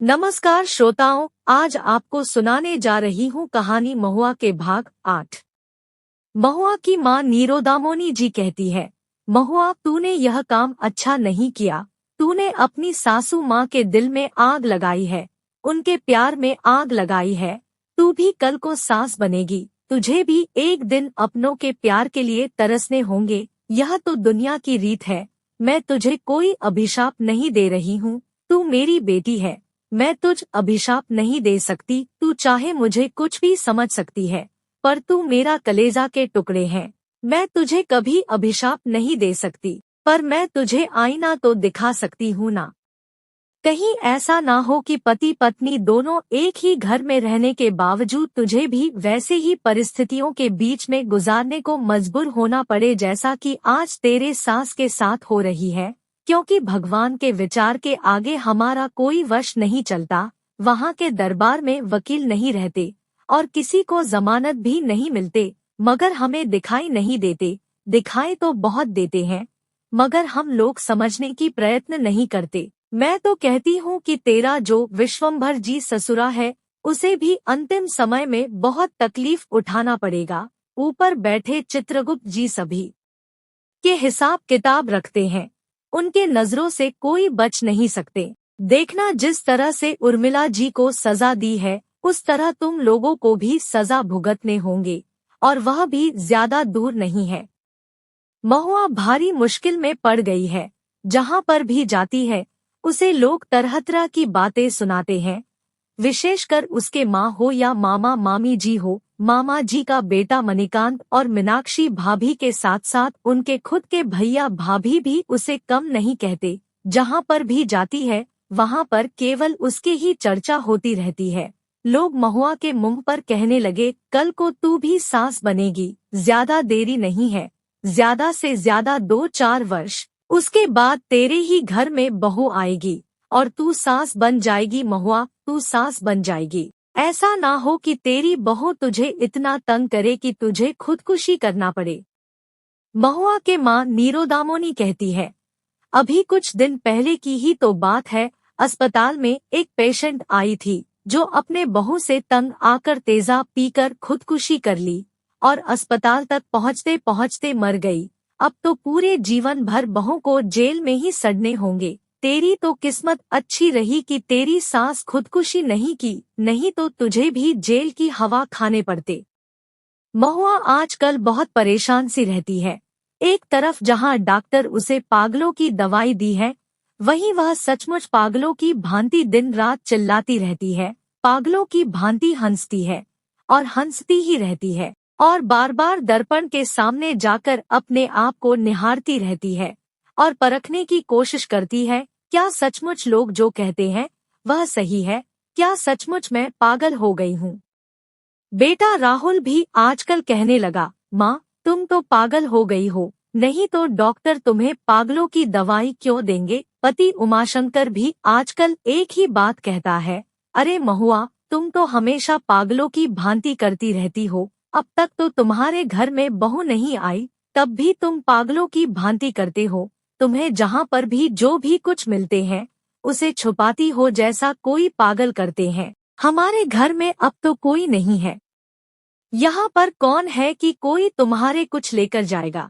नमस्कार श्रोताओं, आज आपको सुनाने जा रही हूँ कहानी महुआ के भाग 8। महुआ की माँ नीरोदामोनी जी कहती है, महुआ तूने यह काम अच्छा नहीं किया। तूने अपनी सासू माँ के दिल में आग लगाई है, उनके प्यार में आग लगाई है। तू भी कल को सास बनेगी, तुझे भी एक दिन अपनों के प्यार के लिए तरसने होंगे। यह तो दुनिया की रीत है। मैं तुझे कोई अभिशाप नहीं दे रही हूँ, तू मेरी बेटी है। मैं तुझ अभिशाप नहीं दे सकती। तू चाहे मुझे कुछ भी समझ सकती है, पर तू मेरा कलेजा के टुकड़े है। मैं तुझे कभी अभिशाप नहीं दे सकती, पर मैं तुझे आईना तो दिखा सकती हूँ ना। कहीं ऐसा ना हो कि पति पत्नी दोनों एक ही घर में रहने के बावजूद तुझे भी वैसे ही परिस्थितियों के बीच में गुजारने को मजबूर होना पड़े जैसा कि आज तेरे सास के साथ हो रही है। क्योंकि भगवान के विचार के आगे हमारा कोई वश नहीं चलता। वहाँ के दरबार में वकील नहीं रहते और किसी को जमानत भी नहीं मिलते, मगर हमें दिखाई नहीं देते। दिखाई तो बहुत देते हैं, मगर हम लोग समझने की प्रयत्न नहीं करते। मैं तो कहती हूँ कि तेरा जो विश्वम्भर जी ससुरा है, उसे भी अंतिम समय में बहुत तकलीफ उठाना पड़ेगा। ऊपर बैठे चित्रगुप्त जी सभी के हिसाब किताब रखते हैं, उनके नजरों से कोई बच नहीं सकते। देखना, जिस तरह से उर्मिला जी को सजा दी है, उस तरह तुम लोगों को भी सजा भुगतने होंगे, और वह भी ज्यादा दूर नहीं है। महुआ भारी मुश्किल में पड़ गई है। जहाँ पर भी जाती है, उसे लोग तरह तरह की बातें सुनाते हैं। विशेषकर उसके माँ हो या मामा मामी जी हो। मामा जी का बेटा मणिकांत और मीनाक्षी भाभी के साथ साथ उनके खुद के भैया भाभी भी उसे कम नहीं कहते। जहाँ पर भी जाती है, वहाँ पर केवल उसकी ही चर्चा होती रहती है। लोग महुआ के मुंह पर कहने लगे, कल को तू भी सास बनेगी, ज्यादा देरी नहीं है, ज्यादा से ज्यादा 2-4 वर्ष, उसके बाद तेरे ही घर में बहू आएगी और तू सास बन जाएगी। महुआ, तू सास बन जाएगी। ऐसा ना हो कि तेरी बहू तुझे इतना तंग करे कि तुझे खुदकुशी करना पड़े। महुआ के माँ नीरोदामोनी कहती है, अभी कुछ दिन पहले की ही तो बात है। अस्पताल में एक पेशेंट आई थी जो अपने बहू से तंग आकर तेजाब पीकर खुदकुशी कर ली और अस्पताल तक पहुँचते पहुँचते मर गई। अब तो पूरे जीवन भर बहू को जेल में ही सड़ने होंगे। तेरी तो किस्मत अच्छी रही कि तेरी सास खुदकुशी नहीं की, नहीं तो तुझे भी जेल की हवा खाने पड़ते। महुआ आजकल बहुत परेशान सी रहती है। एक तरफ जहाँ डॉक्टर उसे पागलों की दवाई दी है, वहीं वह सचमुच पागलों की भांति दिन रात चिल्लाती रहती है, पागलों की भांति हंसती है और हंसती ही रहती है, और बार बार दर्पण के सामने जाकर अपने आप को निहारती रहती है और परखने की कोशिश करती है, क्या सचमुच लोग जो कहते हैं वह सही है? क्या सचमुच मैं पागल हो गई हूँ? बेटा राहुल भी आजकल कहने लगा, माँ तुम तो पागल हो गई हो, नहीं तो डॉक्टर तुम्हें पागलों की दवाई क्यों देंगे? पति उमाशंकर भी आजकल एक ही बात कहता है, अरे महुआ, तुम तो हमेशा पागलों की भांति करती रहती हो। अब तक तो तुम्हारे घर में बहू नहीं आई, तब भी तुम पागलों की भांति करते हो। तुम्हें जहाँ पर भी जो भी कुछ मिलते हैं, उसे छुपाती हो जैसा कोई पागल करते हैं। हमारे घर में अब तो कोई नहीं है। यहाँ पर कौन है कि कोई तुम्हारे कुछ लेकर जाएगा?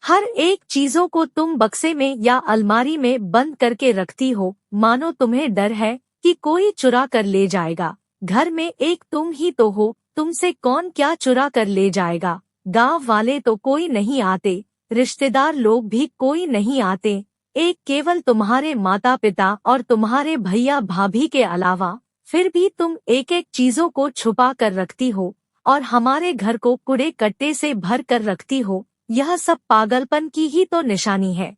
हर एक चीजों को तुम बक्से में या अलमारी में बंद करके रखती हो, मानो तुम्हें डर है कि कोई चुरा कर ले जाएगा। घर में एक तुम ही तो हो, तुमसे कौन क्या चुरा कर ले जाएगा? गांव वाले तो कोई नहीं आते, रिश्तेदार लोग भी कोई नहीं आते, एक केवल तुम्हारे माता पिता और तुम्हारे भैया भाभी के अलावा। फिर भी तुम एक एक चीजों को छुपा कर रखती हो और हमारे घर को कूड़े कट्टे से भर कर रखती हो। यह सब पागलपन की ही तो निशानी है।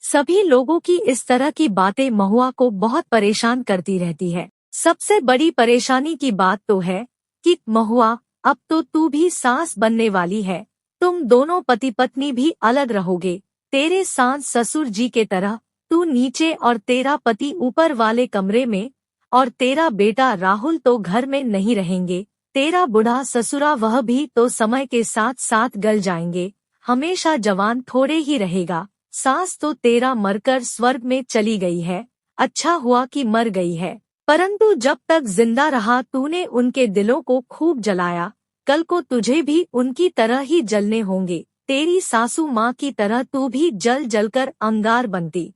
सभी लोगों की इस तरह की बातें महुआ को बहुत परेशान करती रहती है। सबसे बड़ी परेशानी की बात तो है कि महुआ, अब तो तू भी सास बनने वाली है। तुम दोनों पति पत्नी भी अलग रहोगे। तेरे सास ससुर जी के तरह तू नीचे और तेरा पति ऊपर वाले कमरे में, और तेरा बेटा राहुल तो घर में नहीं रहेंगे। तेरा बूढ़ा ससुरा वह भी तो समय के साथ साथ गल जाएंगे, हमेशा जवान थोड़े ही रहेगा। सास तो तेरा मरकर स्वर्ग में चली गई है। अच्छा हुआ कि मर गई है, परंतु जब तक जिंदा रहा तूने उनके दिलों को खूब जलाया, कल को तुझे भी उनकी तरह ही जलने होंगे। तेरी सासू माँ की तरह तू भी जल जलकर अंगार बनती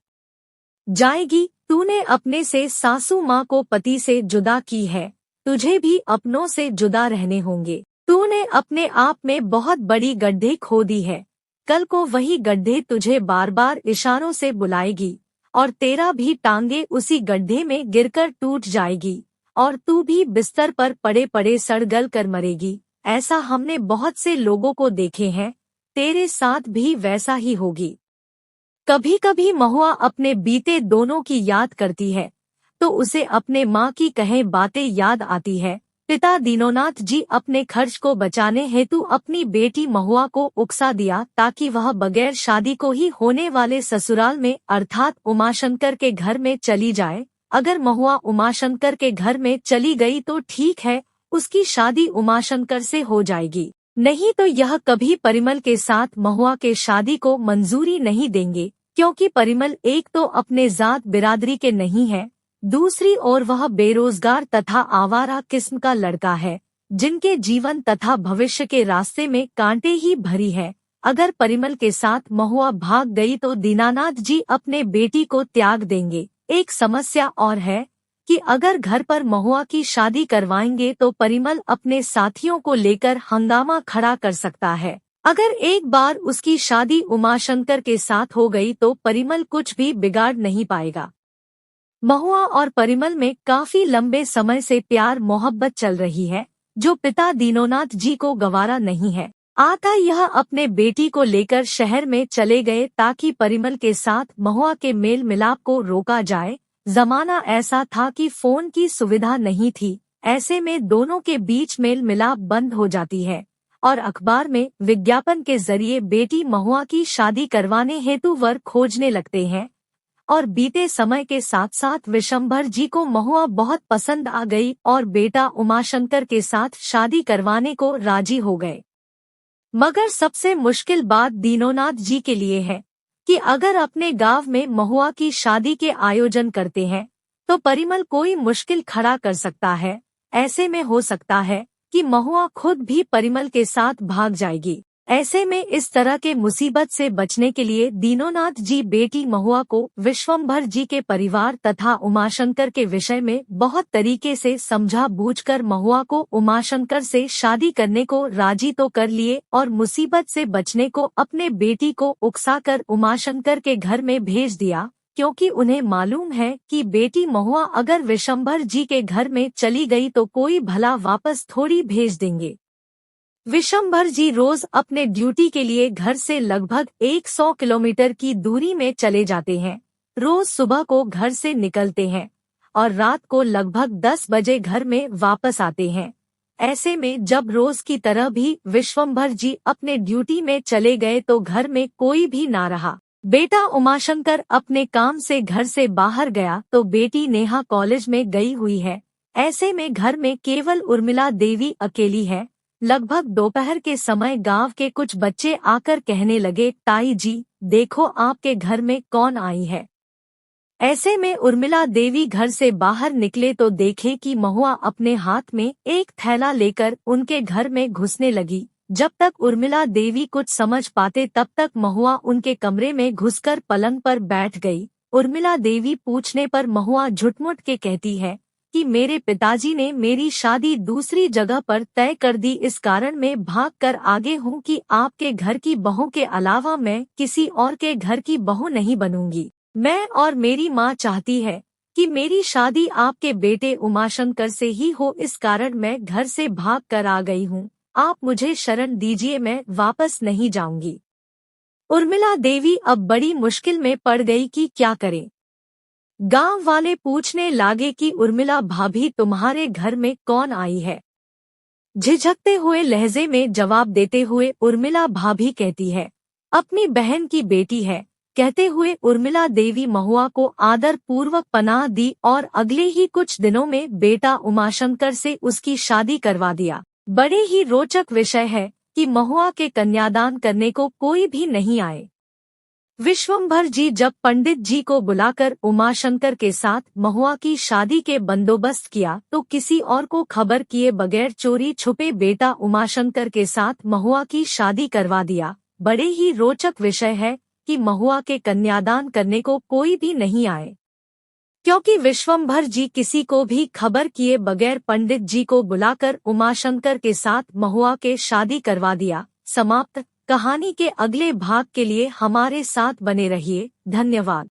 जाएगी। तूने अपने से सासू माँ को पति से जुदा की है, तुझे भी अपनों से जुदा रहने होंगे। तूने अपने आप में बहुत बड़ी गड्ढे खोदी है, कल को वही गड्ढे तुझे बार बार इशारों से बुलाएगी और तेरा भी टांगे उसी गड्ढे में गिरकर टूट जाएगी और तू भी बिस्तर पर पड़े पड़े सड़ गल कर मरेगी। ऐसा हमने बहुत से लोगों को देखे हैं, तेरे साथ भी वैसा ही होगी। कभी कभी महुआ अपने बीते दोनों की याद करती है तो उसे अपने माँ की कहे बातें याद आती है। पिता दीनोनाथ जी अपने खर्च को बचाने हेतु अपनी बेटी महुआ को उकसा दिया ताकि वह बगैर शादी को ही होने वाले ससुराल में अर्थात उमाशंकर के घर में चली जाए। अगर महुआ उमाशंकर के घर में चली गई तो ठीक है, उसकी शादी उमाशंकर से हो जाएगी, नहीं तो यह कभी परिमल के साथ महुआ के शादी को मंजूरी नहीं देंगे, क्योंकि परिमल एक तो अपने जात बिरादरी के नहीं है, दूसरी ओर वह बेरोजगार तथा आवारा किस्म का लड़का है जिनके जीवन तथा भविष्य के रास्ते में कांटे ही भरी है। अगर परिमल के साथ महुआ भाग गई तो दीनानाथ जी अपने बेटी को त्याग देंगे। एक समस्या और है कि अगर घर पर महुआ की शादी करवाएंगे तो परिमल अपने साथियों को लेकर हंगामा खड़ा कर सकता है। अगर एक बार उसकी शादी उमाशंकर के साथ हो गई तो परिमल कुछ भी बिगाड़ नहीं पाएगा। महुआ और परिमल में काफी लंबे समय से प्यार मोहब्बत चल रही है, जो पिता दीनोनाथ जी को गवारा नहीं है। आता यह अपने बेटी को लेकर शहर में चले गए ताकि परिमल के साथ महुआ के मेल मिलाप को रोका जाए। जमाना ऐसा था कि फोन की सुविधा नहीं थी, ऐसे में दोनों के बीच मेल मिलाप बंद हो जाती है और अखबार में विज्ञापन के जरिए बेटी महुआ की शादी करवाने हेतु वर खोजने लगते हैं। और बीते समय के साथ साथ विशंभर जी को महुआ बहुत पसंद आ गई और बेटा उमाशंकर के साथ शादी करवाने को राजी हो गए। मगर सबसे मुश्किल बात दीनोनाथ जी के लिए है कि अगर अपने गांव में महुआ की शादी के आयोजन करते हैं तो परिमल कोई मुश्किल खड़ा कर सकता है। ऐसे में हो सकता है कि महुआ खुद भी परिमल के साथ भाग जाएगी। ऐसे में इस तरह के मुसीबत से बचने के लिए दीनोनाथ जी बेटी महुआ को विश्वंभर जी के परिवार तथा उमाशंकर के विषय में बहुत तरीके से समझा बूझकर महुआ को उमाशंकर से शादी करने को राजी तो कर लिए और मुसीबत से बचने को अपने बेटी को उकसाकर उमाशंकर के घर में भेज दिया, क्योंकि उन्हें मालूम है कि बेटी महुआ अगर विशंभर जी के घर में चली गई तो कोई भला वापस थोड़ी भेज देंगे। विशंभर जी रोज अपने ड्यूटी के लिए घर से लगभग 100 किलोमीटर की दूरी में चले जाते हैं। रोज सुबह को घर से निकलते हैं और रात को लगभग 10 बजे घर में वापस आते हैं। ऐसे में जब रोज की तरह भी विश्वंभर जी अपने ड्यूटी में चले गए तो घर में कोई भी ना रहा। बेटा उमाशंकर अपने काम से घर से बाहर गया तो बेटी नेहा कॉलेज में गई हुई है। ऐसे में घर में केवल उर्मिला देवी अकेली है। लगभग दोपहर के समय गांव के कुछ बच्चे आकर कहने लगे, ताई जी देखो आपके घर में कौन आई है। ऐसे में उर्मिला देवी घर से बाहर निकले तो देखे कि महुआ अपने हाथ में एक थैला लेकर उनके घर में घुसने लगी। जब तक उर्मिला देवी कुछ समझ पाते तब तक महुआ उनके कमरे में घुसकर पलंग पर बैठ गई। उर्मिला देवी पूछने पर महुआ झुठमुठ के कहती है कि मेरे पिताजी ने मेरी शादी दूसरी जगह पर तय कर दी, इस कारण मैं भाग कर आगे हूँ कि आपके घर की बहू के अलावा मैं किसी और के घर की बहू नहीं बनूंगी। मैं और मेरी माँ चाहती है कि मेरी शादी आपके बेटे उमाशंकर से ही हो, इस कारण मैं घर से भाग कर आ गई हूँ। आप मुझे शरण दीजिए, मैं वापस नहीं जाऊंगी। उर्मिला देवी अब बड़ी मुश्किल में पड़ गई कि क्या करे। गांव वाले पूछने लागे कि उर्मिला भाभी तुम्हारे घर में कौन आई है। झिझकते हुए लहजे में जवाब देते हुए उर्मिला भाभी कहती है, अपनी बहन की बेटी है। कहते हुए उर्मिला देवी महुआ को आदर पूर्वक पनाह दी और अगले ही कुछ दिनों में बेटा उमाशंकर से उसकी शादी करवा दिया। बड़े ही रोचक विषय है कि महुआ के कन्यादान करने को कोई भी नहीं आए। विश्वंभर जी जब पंडित जी को बुलाकर उमाशंकर के साथ महुआ की शादी के बंदोबस्त किया तो किसी और को खबर किए बगैर चोरी छुपे बेटा उमाशंकर के साथ महुआ की शादी करवा दिया। बड़े ही रोचक विषय है कि महुआ के कन्यादान करने को कोई भी नहीं आए, क्योंकि विश्वंभर जी किसी को भी खबर किए बगैर पंडित जी को बुलाकर उमाशंकर के साथ महुआ के शादी करवा दिया। समाप्त। कहानी के अगले भाग के लिए हमारे साथ बने रहिए। धन्यवाद।